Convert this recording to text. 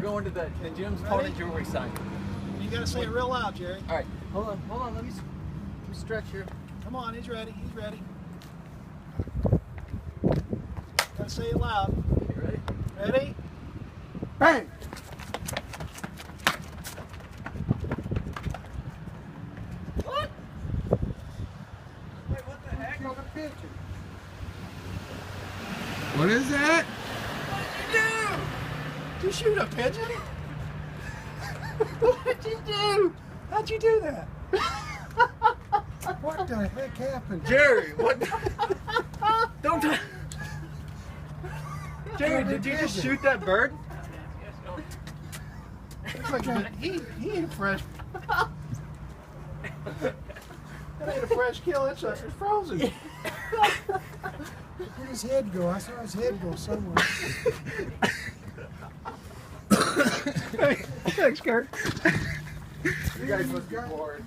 going to the Jim's Pawn and Jewelry sign. You gotta say it real loud, Jerry. All right, hold on. Let me stretch here. Come on, he's ready. Gotta say it loud. You ready? Ready? Bang! What? Wait, what the heck? On the picture. What is that? Did you shoot a pigeon? What did you do? How'd you do that? What the heck happened? Jerry, what? Don't. Jerry, did you just shoot that bird? Looks like he ain't fresh. That ain't a fresh kill. It's frozen. Where'd his head go? I saw his head go somewhere. Thanks, Kurt. You guys must be bored.